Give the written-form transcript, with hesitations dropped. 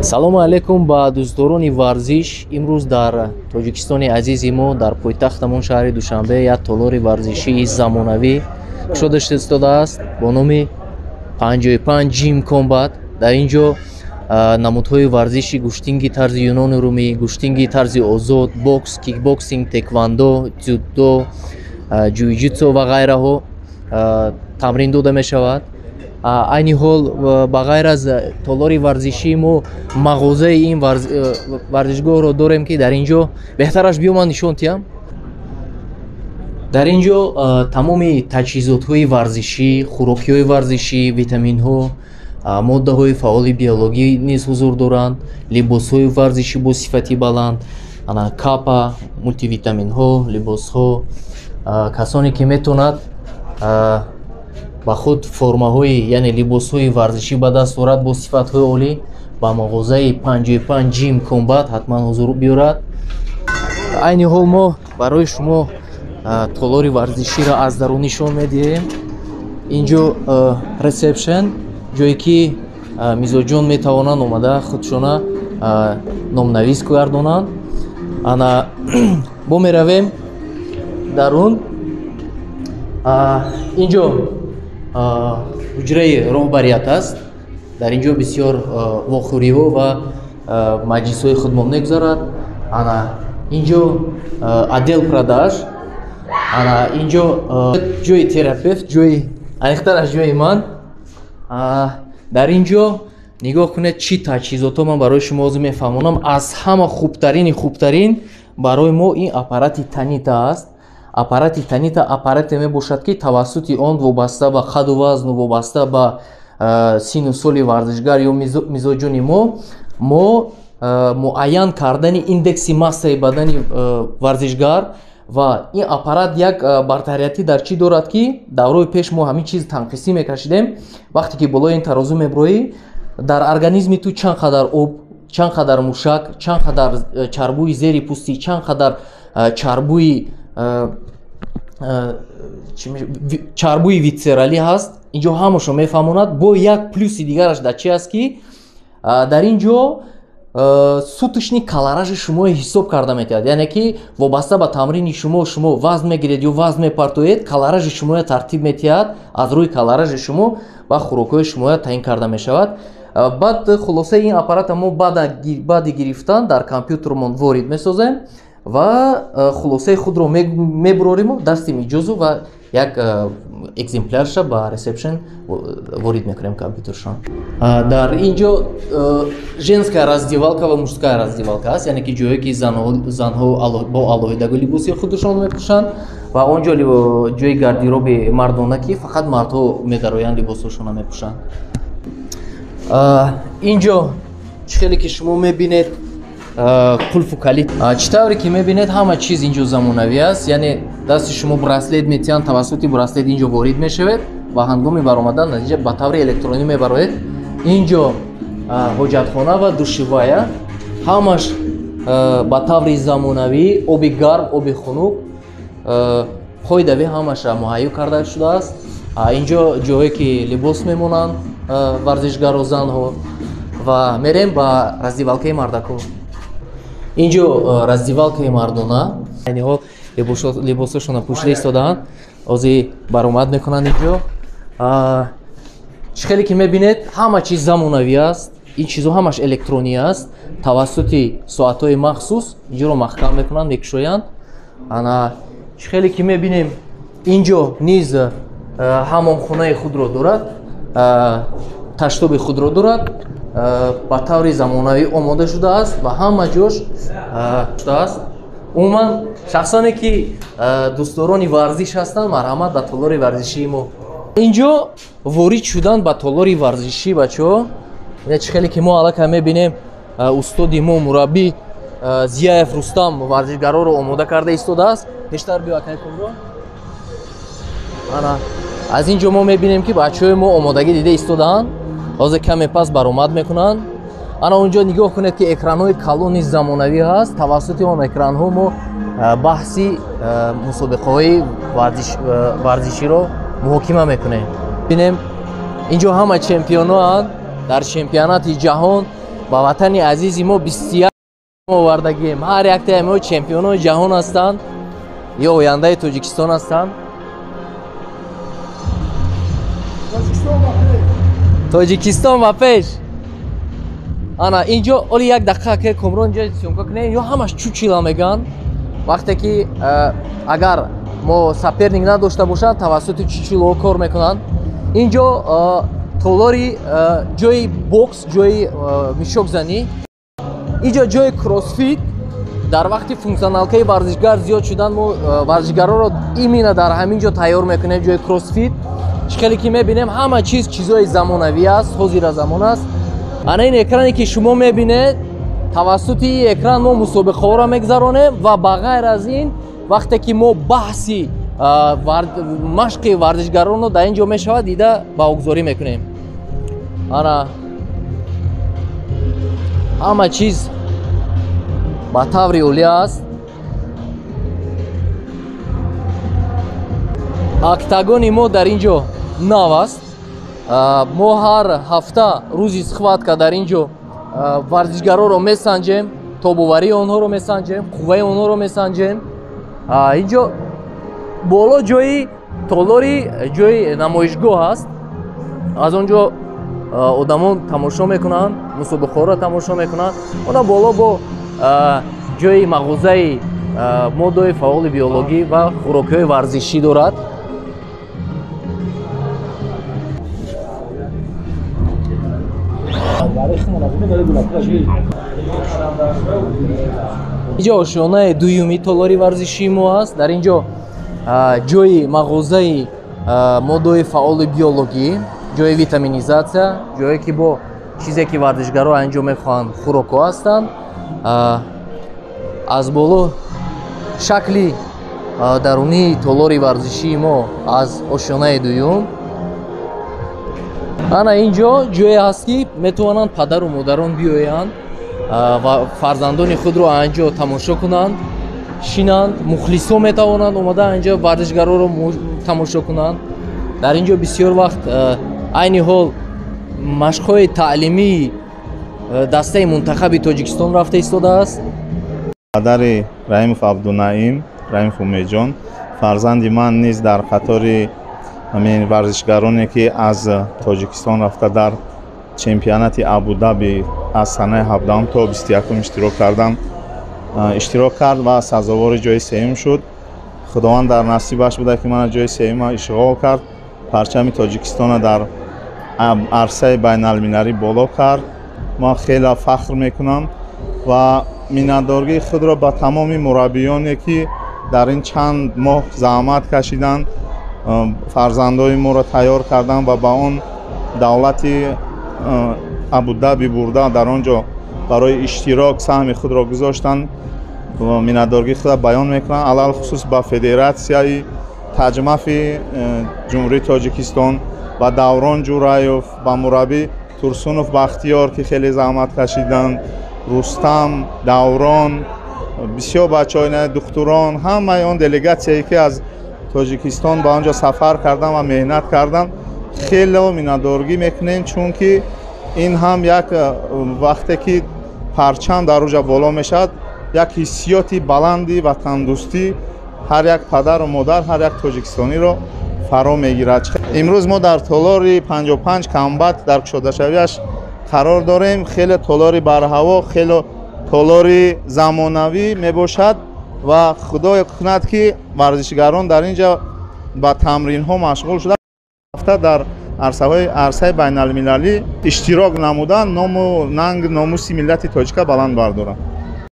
салому алейкум ба дӯстдорони варзиш. имрӯз дар тоҷикистони азизи мо дар пойтахтамон шаҳри душанбе як толори варзишии замонавӣ кушода истодааст бо номи 55 Gym Combat. дар ин ҷо намудҳои варзиши гӯштинги тарзи юнони румӣ, гӯштинги тарзи озод, бокс, кикбоксинг, теквандо, дзюдо, ҷуиҷитсу ва ғайраҳо тамрин дода мешавад. айни ҳол ба ғайр аз толори варзишии мо мағозаи ин варзишгоҳро дорем ки дар ин ҷо беҳтараш биёман нишон диҳам. дар ин ҷо тамоми таҷҳизотҳои варзишӣ, хӯрокиҳои варзишӣ, витаминҳо, моддаҳои фаъоли биологӣ низ ҳузур доранд, либосҳои варзишӣ бо сифати баланд, капа, мултивитаминҳо, либосҳо. касоне ки метавонад ба худ формаҳои яъне либосҳои варзишӣ ба даст орад бо сифатҳои олӣ ба мағозаи 55 Gym Combat ҳатман ҳузур биёрад. айни ҳол мо барои шумо толори варзиширо аз дарун нишон медиҳем. ин ҷо ресепшн, ҷое ки мизоҷон метавонанд омада худшона номнавис гардонанд. ана бо меравем дарун. ин ҷо ҳуҷраи роҳбарият аст. дар ин ҷо бисёр вохӯриҳо ва маҷлисҳои худмон мегузарад. ана ин ҷо отдел продаж, ана ин ҷо ҷои терапевт, ҷои аниқтар аз ҷои ман. дар ин ҷо нигоҳ кунед чӣ таҷҳизотҳо ман барои шумо ҳозир мефаҳмонам. аз ҳама хубтарин барои мо ин аппарати танита аст. аппарати танита аппарате мебошад ки тавассути он вобаста ба қаду вазну, вобаста ба сину соли варзишгар ё мизоҷони мо муайян кардани индекси массаи бадани варзишгар. ва ин аппарат як бартариятӣ дар чӣ дорад ки даврои пеш мо ҳамин чиз танқисӣ мекашидем. вақте ки болои ин тарозу меброӣ, дар организми ту чанд қадар об, чанд қадар мушак, чанд қадар чарбуи зери пӯстӣ, чанд қадар чарбуи витсералӣ ҳаст. ин ҷо ҳамаашо мефаҳмонад. бо як плюси дигараш дар чи аст ки дар ин ҷо сутишни калоражи шумо ҳисоб карда метавад. яъне ки вобаста ба тамрини шумо вазн мегиред ё вазн мепартоед, калоражи шумо тартиб метиҳад. аз рӯи калоражи шумо ва хӯрокҳои шумо таъин карда мешавад. баъд хулоса ин аппарата мо баъди гирифтан дар компютермон ворид месозем ва хулосаи худро мебурорем, дастим иҷозу ва як экземплярша ба ресепшн ворид мекунем компютершон. дар ин ҷо женская раздевалка ва мужская раздевалка аст, яъне ки ҷое ки занҳо бо алоҳидаги либоси худашон мепӯшанд ва он ҷо ҷои гардероби мардона ки фақат мардҳо медароянд либосҳошона мепӯшанд. ин ҷо чӣ хеле ки шумо мебинед қулфу калид, чӣ тавре ки мебинед ҳама чиз ин ҷо замонавӣ аст. яъне дасти шумо браслет метиҳанд, тавассути браслет ин ҷо ворид мешавед ва ҳангоми баромадан натиҷа ба таври электронӣ мебароед. ин ҷо ҳоҷатхона ва душивая, ҳамаш ба таври замонавӣ, оби гарм, оби хунук, қоидави ҳамаша муҳайё карда шудааст. ин ҷо ҷое ки либос мемонанд варзишгару занҳо. ва мерем ба раздевалкаи мардакҳо. ин ҷо раздевалкаи мардона, айни ҳол либосошона пӯшида истодаанд, ҳозир баромад мекунанд. ин ҷо чӣ хеле ки мебинед ҳама чиз замонавӣ аст. ин чизҳо ҳамаш электронӣ аст. тавассути соатҳои махсус ин ҷоро маҳкам мекунанд, мекушоянд. ана чӣ хеле ки мебинем ин ҷо низ ҳамомхонаи худро дорад, таштоби худро дорад, ба таври замонавӣ омода шудааст ва ҳама ҷош шудааст. умуман шахсоне ки дӯстдорони варзиш ҳастанд, марҳамат ба толори варзишии мо. ин ҷо ворид шудан ба толори варзишӣ бачаҳо, чӣ хеле ки мо аллакай мебинем устоди мо мураббӣ Зияев Рустам варзишгароро омода карда истодааст. пештар биё акайкунро. ана аз ин ҷо мо мебинем ки бачаҳои мо омодагӣ дида истодаанд. ҳозир каме пас баромад мекунанд. ана онҷо нигоҳ кунед ки экранҳои калони замонавӣ ҳаст. тавассути он экранҳо мо баҳси мусобиқаҳои варзиширо муҳокима мекунем. бинем ин ҷо ҳама чемпионҳоанд. дар чемпионати ҷаҳон ба ватани азизи мо бисёр овардагием. Ҳар яктаи мо чемпионои ҷаҳон ҳастанд ё ояндаи Тоҷикистон ҳастанд. Тоҷикистон ба пеш. Ана инҷо оли як дақиқа ке комрон ҷои сёмка кунем ё ҳамаш чучила меган. Вақте ки агар мо саперник надошта бошад тавассути чучило кор мекунанд. Инҷо толори ҷои бокс, ҷои мишокзанӣ, инҷо ҷои кроссфит. Дар вақти функсионалкаи варзишгар зиёд шудан мо варзишгароро именно дар ҳамин ҷо тайёр мекунем, ҷои кроссфит. Хеле ки мебинем ҳама чиз чизои замонавӣ аст, ҳозира замон аст. Ана ин экране ки шумо мебинед, тавассути экран мо мусобиқаҳоро мегзаронем ва ба ғайр аз ин вақте ки мо баҳси машқи варзишгаронро дар ин ҷо мешавад дида ба огзорӣ мекунем. Ана ҳама чиз ба таври олӣ аст. Октагони мо дар ин ҷо нав аст. Мо ҳар ҳафта рӯзи схватка дар ин ҷо варзишгароро месанҷем, тобоварии онҳоро месанҷем, қувваи онҳоро месанҷем. Ин ҷо боло ҷои толори ҷои намоишгоҳ аст. Аз он ҷо одамон тамошо мекунанд, мусобиқаҳоро тамошо мекунанд. Она боло бо ҷои мағозаи моддаҳои фаъоли биологӣ ва хӯрокиҳои варзишӣ дорад. اینجا ошёнаи дуюми толори варзишии мо аст. Дар ин ҷо ҷои мағозаи моддаҳои фаъоли биологӣ, ҷои витаминизатсия, ҷое ки бо чизе ки варзишгаро анҷом мехоҳанд хӯрокҳо ҳастанд. Аз боло шакли дарунии толори варзишии мо аз ошёнаи дуюм. Ана ин ҷо ҷое ҳаст ки метавонанд падару модарон биёянд ва фарзандони худро анҷо тамошо кунанд, шинанд. Мухлисо метавонанд омада анҷо варзишгароро тамошо кунанд. Дар ин ҷо бисёр вақт айни ҳол машқҳои таълимии дастаи мунтахаби Тоҷикистон рафта истодааст. Падари Раимов Абдунаим, Раимов Умедҷон, фарзанди ман низ дар қатори ҳамин варзишгароне ки аз Тоҷикистон рафта дар чемпионати Абу-Даби аз санаи 17 то 21 иштирок кардам, иштирок кард ва сазовори ҷои сеюм шуд. Худованд дар насибаш буда ки мана ҷои сеюма ишғол кард, парчами Тоҷикистона дар арсаи байналмилалӣ боло кард. Ман хеле фахр мекунам ва миннатдории худро ба тамоми мураббиёне ки дар ин чанд моҳ заҳмат кашиданд, фарзандои моро тайёр карданд ва ба он давлати Абу-Даби бурда дар он ҷо барои иштирок саҳми худро гузоштанд. Миннатдории худро баён мекунам, алал хусус ба Федератсияи таҷмафи ҷумҳурии Тоҷикистон, ба Даврон Ҷураев, ба мураббӣ Турсунов Бахтиёр ки хеле заҳмат кашиданд, Рустам, Даврон, бисёр бачаҳои духтурон, ҳамаи он делегатсияе ки аз Тоҷикистон ба он ҷо сафар карданд ва меҳнат карданд, хеле миннатдорӣ мекунем, чунки ин ҳам як вақте ки парчам дар оҷа боло мешавад, як ҳиссиёти баланди ватандӯстӣ ҳар як падару модар, ҳар як тоҷикистониро фаро мегирад. Имрӯз мо дар толори 55 камбат дар кушодашавиаш қарор дорем. Хеле толори барҳаво, хеле толори замонавӣ мебошад ва худо кунад ки варзишгарон дар ин ҷо ба тамринҳо машғул шуда рафта дар арсаи байналмилалӣ иштирок намуда ному нанг номуси миллати тоҷика баланд бардоранд.